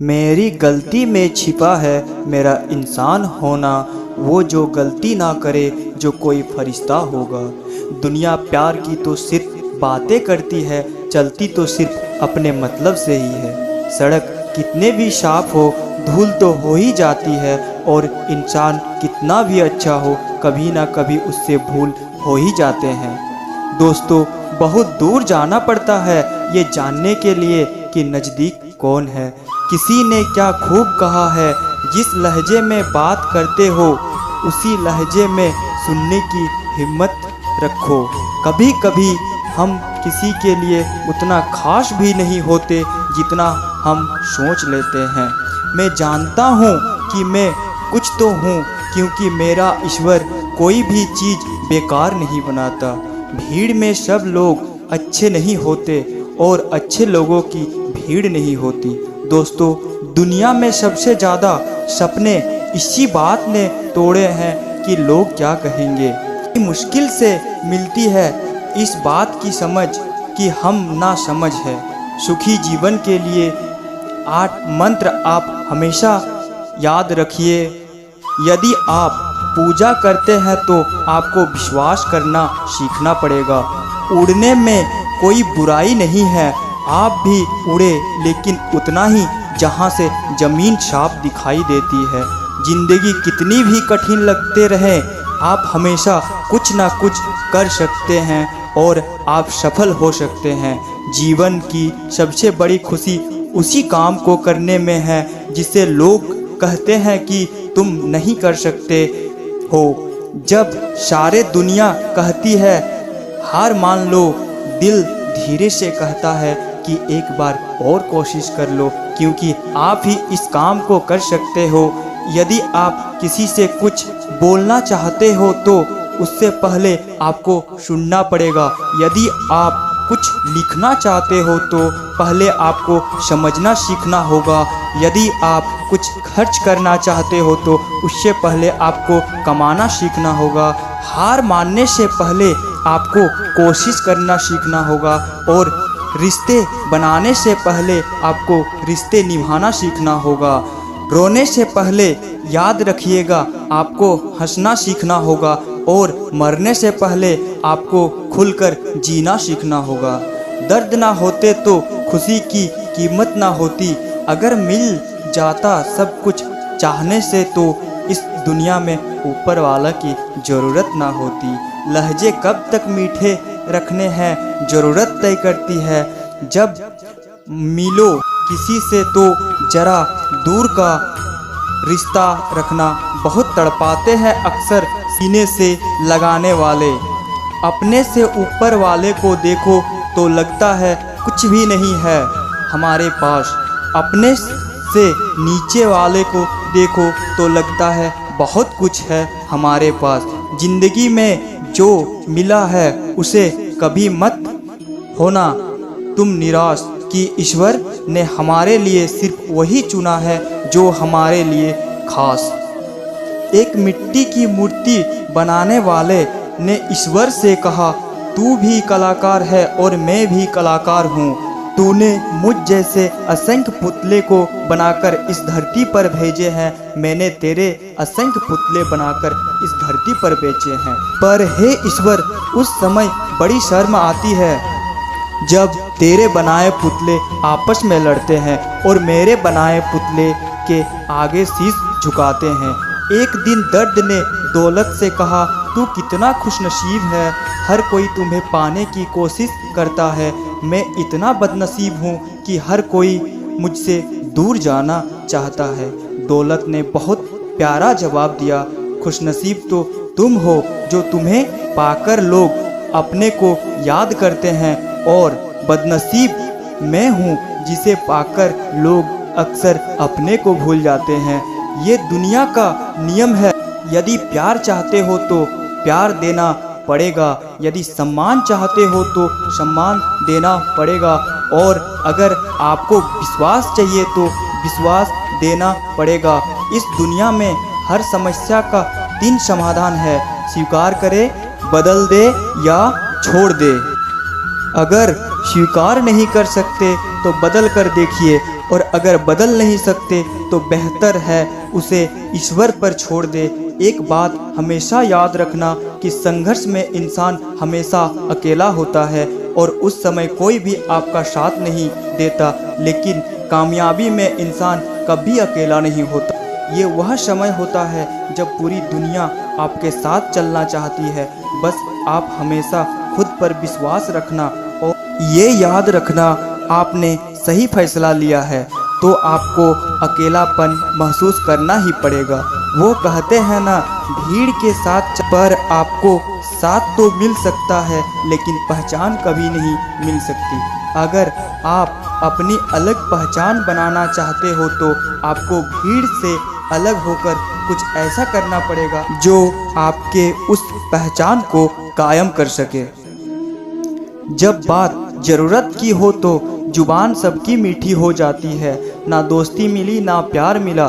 मेरी गलती में छिपा है मेरा इंसान होना, वो जो गलती ना करे जो कोई फरिश्ता होगा। दुनिया प्यार की तो सिर्फ बातें करती है, चलती तो सिर्फ अपने मतलब से ही है। सड़क कितने भी साफ हो, धूल तो हो ही जाती है, और इंसान कितना भी अच्छा हो, कभी ना कभी उससे भूल हो ही जाते हैं। दोस्तों, बहुत दूर जाना पड़ता है ये जानने के लिए कि नज़दीक कौन है। किसी ने क्या खूब कहा है, जिस लहजे में बात करते हो उसी लहजे में सुनने की हिम्मत रखो। कभी कभी हम किसी के लिए उतना खास भी नहीं होते जितना हम सोच लेते हैं। मैं जानता हूँ कि मैं कुछ तो हूँ, क्योंकि मेरा ईश्वर कोई भी चीज़ बेकार नहीं बनाता। भीड़ में सब लोग अच्छे नहीं होते और अच्छे लोगों की भीड़ नहीं होती। दोस्तों, दुनिया में सबसे ज़्यादा सपने इसी बात ने तोड़े हैं कि लोग क्या कहेंगे। मुश्किल से मिलती है इस बात की समझ कि हम ना समझ है। सुखी जीवन के लिए 8 मंत्र आप हमेशा याद रखिए। यदि आप पूजा करते हैं तो आपको विश्वास करना सीखना पड़ेगा। उड़ने में कोई बुराई नहीं है, आप भी उड़े, लेकिन उतना ही जहां से ज़मीन साफ दिखाई देती है। ज़िंदगी कितनी भी कठिन लगते रहे, आप हमेशा कुछ ना कुछ कर सकते हैं और आप सफल हो सकते हैं। जीवन की सबसे बड़ी खुशी उसी काम को करने में है जिसे लोग कहते हैं कि तुम नहीं कर सकते हो। जब सारे दुनिया कहती है हार मान लो, दिल धीरे से कहता है कि एक बार और कोशिश कर लो, क्योंकि आप ही इस काम को कर सकते हो। यदि आप किसी से कुछ बोलना चाहते हो तो उससे पहले आपको सुनना पड़ेगा। यदि आप कुछ लिखना चाहते हो तो पहले आपको समझना सीखना होगा। यदि आप कुछ खर्च करना चाहते हो तो उससे पहले आपको कमाना सीखना होगा। हार मानने से पहले आपको कोशिश करना सीखना होगा, और रिश्ते बनाने से पहले आपको रिश्ते निभाना सीखना होगा। रोने से पहले याद रखिएगा आपको हंसना सीखना होगा, और मरने से पहले आपको खुलकर जीना सीखना होगा। दर्द ना होते तो खुशी की कीमत ना होती। अगर मिल जाता सब कुछ चाहने से तो इस दुनिया में ऊपर वाला की ज़रूरत ना होती। लहजे कब तक मीठे रखने हैं ज़रूरत तय करती है। जब मिलो किसी से तो जरा दूर का रिश्ता रखना। बहुत तड़पाते हैं अक्सर सीने से लगाने वाले। अपने से ऊपर वाले को देखो तो लगता है कुछ भी नहीं है हमारे पास। अपने से नीचे वाले को देखो तो लगता है बहुत कुछ है हमारे पास। ज़िंदगी में जो मिला है उसे कभी मत होना तुम निराश, कि ईश्वर ने हमारे लिए सिर्फ वही चुना है जो हमारे लिए खास। एक मिट्टी की मूर्ति बनाने वाले ने ईश्वर से कहा, तू भी कलाकार है और मैं भी कलाकार हूँ। तूने मुझ जैसे असंख्य पुतले को बनाकर इस धरती पर भेजे हैं, मैंने तेरे असंख्य पुतले बनाकर इस धरती पर बेचे हैं। पर हे ईश्वर, उस समय बड़ी शर्म आती है जब तेरे बनाए पुतले आपस में लड़ते हैं और मेरे बनाए पुतले के आगे शीश झुकाते हैं। एक दिन दर्द ने दौलत से कहा, तू कितना खुशनसीब है, हर कोई तुम्हें पाने की कोशिश करता है। मैं इतना बदनसीब हूँ कि हर कोई मुझसे दूर जाना चाहता है। दौलत ने बहुत प्यारा जवाब दिया, खुशनसीब तो तुम हो जो तुम्हें पाकर लोग अपने को याद करते हैं, और बदनसीब मैं हूँ जिसे पाकर लोग अक्सर अपने को भूल जाते हैं। ये दुनिया का नियम है, यदि प्यार चाहते हो तो प्यार देना पड़ेगा, यदि सम्मान चाहते हो तो सम्मान देना पड़ेगा, और अगर आपको विश्वास चाहिए तो विश्वास देना पड़ेगा। इस दुनिया में हर समस्या का 3 समाधान है, स्वीकार करे, बदल दे या छोड़ दे। अगर स्वीकार नहीं कर सकते तो बदल कर देखिए, और अगर बदल नहीं सकते तो बेहतर है उसे ईश्वर पर छोड़ दे। एक बात हमेशा याद रखना कि संघर्ष में इंसान हमेशा अकेला होता है और उस समय कोई भी आपका साथ नहीं देता, लेकिन कामयाबी में इंसान कभी अकेला नहीं होता। ये वह समय होता है जब पूरी दुनिया आपके साथ चलना चाहती है। बस आप हमेशा खुद पर विश्वास रखना और ये याद रखना आपने सही फैसला लिया है तो आपको अकेलापन महसूस करना ही पड़ेगा। वो कहते हैं ना, भीड़ के साथ पर आपको साथ तो मिल सकता है लेकिन पहचान कभी नहीं मिल सकती। अगर आप अपनी अलग पहचान बनाना चाहते हो तो आपको भीड़ से अलग होकर कुछ ऐसा करना पड़ेगा जो आपके उस पहचान को कायम कर सके। जब बात ज़रूरत की हो तो जुबान सबकी मीठी हो जाती है। ना दोस्ती मिली ना प्यार मिला,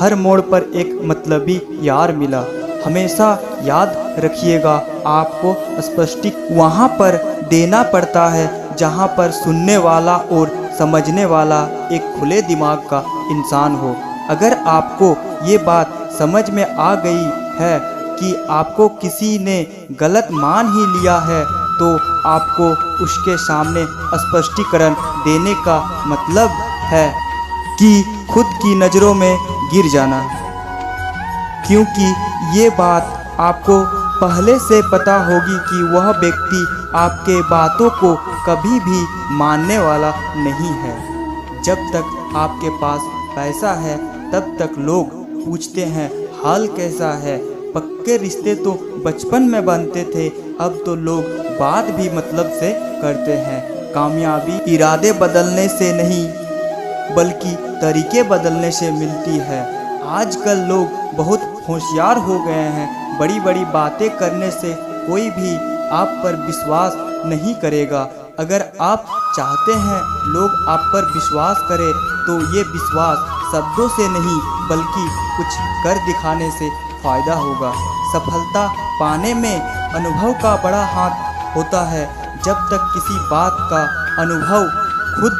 हर मोड़ पर एक मतलबी यार मिला। हमेशा याद रखिएगा, आपको स्पष्टी वहाँ पर देना पड़ता है जहाँ पर सुनने वाला और समझने वाला एक खुले दिमाग का इंसान हो। अगर आपको ये बात समझ में आ गई है कि आपको किसी ने गलत मान ही लिया है तो आपको उसके सामने स्पष्टीकरण देने का मतलब है कि खुद की नज़रों में गिर जाना, क्योंकि ये बात आपको पहले से पता होगी कि वह व्यक्ति आपके बातों को कभी भी मानने वाला नहीं है। जब तक आपके पास पैसा है तब तक लोग पूछते हैं हाल कैसा है। पक्के रिश्ते तो बचपन में बनते थे, अब तो लोग बात भी मतलब से करते हैं। कामयाबी इरादे बदलने से नहीं बल्कि तरीके बदलने से मिलती है। आजकल लोग बहुत होशियार हो गए हैं। बड़ी बड़ी बातें करने से कोई भी आप पर विश्वास नहीं करेगा। अगर आप चाहते हैं लोग आप पर विश्वास करें तो ये विश्वास शब्दों से नहीं बल्कि कुछ कर दिखाने से फ़ायदा होगा। सफलता पाने में अनुभव का बड़ा हाथ होता है। जब तक किसी बात का अनुभव खुद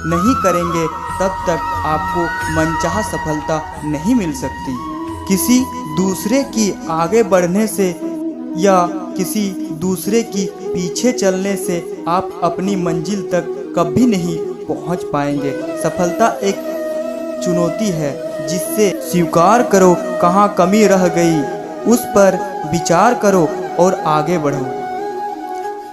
नहीं करेंगे तब तक आपको मनचाहा सफलता नहीं मिल सकती। किसी दूसरे की आगे बढ़ने से या किसी दूसरे की पीछे चलने से आप अपनी मंजिल तक कभी नहीं पहुंच पाएंगे। सफलता एक चुनौती है जिससे स्वीकार करो कहाँ कमी रह गई, उस पर विचार करो और आगे बढ़ो।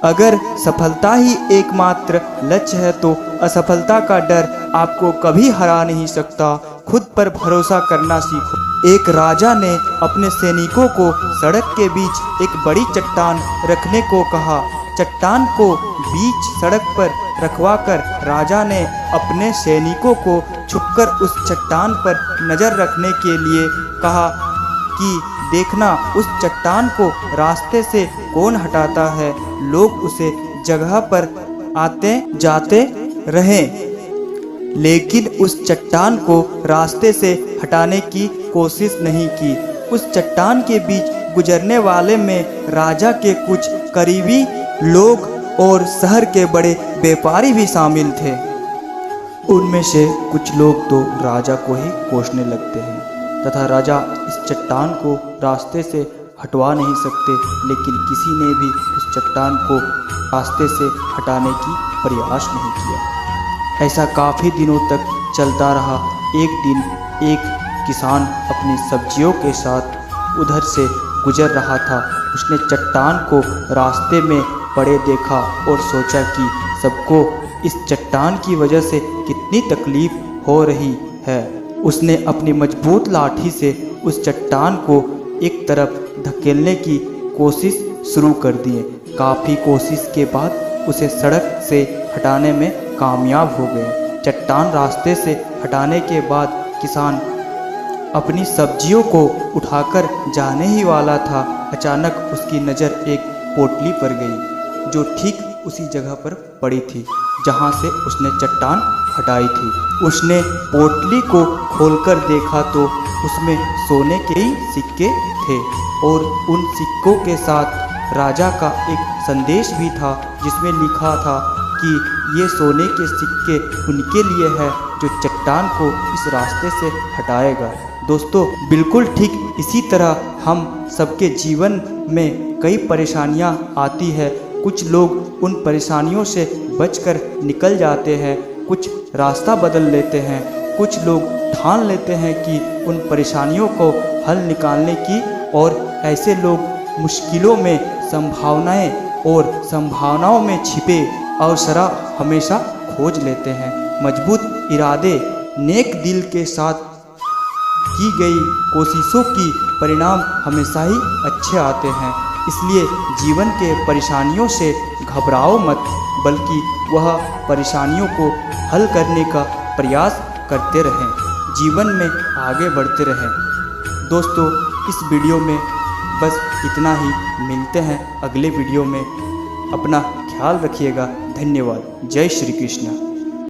अगर सफलता ही एकमात्र लक्ष्य है तो असफलता का डर आपको कभी हरा नहीं सकता। खुद पर भरोसा करना सीखो। एक राजा ने अपने सैनिकों को सड़क के बीच एक बड़ी चट्टान रखने को कहा। चट्टान को बीच सड़क पर रखवाकर राजा ने अपने सैनिकों को छुपकर उस चट्टान पर नज़र रखने के लिए कहा कि देखना उस चट्टान को रास्ते से कौन हटाता है। लोग उसे जगह पर आते जाते रहें लेकिन उस चट्टान को रास्ते से हटाने की कोशिश नहीं की। उस चट्टान के बीच गुजरने वाले में राजा के कुछ करीबी लोग और शहर के बड़े व्यापारी भी शामिल थे। उनमें से कुछ लोग तो राजा को ही कोसने लगते हैं तथा राजा इस चट्टान को रास्ते से हटवा नहीं सकते, लेकिन किसी ने भी उस चट्टान को रास्ते से हटाने की प्रयास नहीं किया। ऐसा काफ़ी दिनों तक चलता रहा। एक दिन एक किसान अपनी सब्जियों के साथ उधर से गुजर रहा था। उसने चट्टान को रास्ते में पड़े देखा और सोचा कि सबको इस चट्टान की वजह से कितनी तकलीफ हो रही है। उसने अपनी मजबूत लाठी से उस चट्टान को एक तरफ धकेलने की कोशिश शुरू कर दी। काफ़ी कोशिश के बाद उसे सड़क से हटाने में कामयाब हो गए। चट्टान रास्ते से हटाने के बाद किसान अपनी सब्जियों को उठाकर जाने ही वाला था। अचानक उसकी नज़र एक पोटली पर गई जो ठीक उसी जगह पर पड़ी थी जहां से उसने चट्टान हटाई थी। उसने पोटली को खोलकर देखा तो उसमें सोने के ही सिक्के थे और उन सिक्कों के साथ राजा का एक संदेश भी था जिसमें लिखा था कि ये सोने के सिक्के उनके लिए है जो चट्टान को इस रास्ते से हटाएगा। दोस्तों, बिल्कुल ठीक इसी तरह हम सबके जीवन में कई परेशानियां आती है। कुछ लोग उन परेशानियों से बचकर निकल जाते हैं, कुछ रास्ता बदल लेते हैं, कुछ लोग ठान लेते हैं कि उन परेशानियों को हल निकालने की, और ऐसे लोग मुश्किलों में संभावनाओं में छिपे अवसर हमेशा खोज लेते हैं। मजबूत इरादे, नेक दिल के साथ की गई कोशिशों की परिणाम हमेशा ही अच्छे आते हैं। इसलिए जीवन के परेशानियों से घबराओ मत, बल्कि वह परेशानियों को हल करने का प्रयास करते रहें, जीवन में आगे बढ़ते रहें। दोस्तों, इस वीडियो में बस इतना ही। मिलते हैं अगले वीडियो में। अपना ख्याल रखिएगा। धन्यवाद। जय श्री कृष्ण।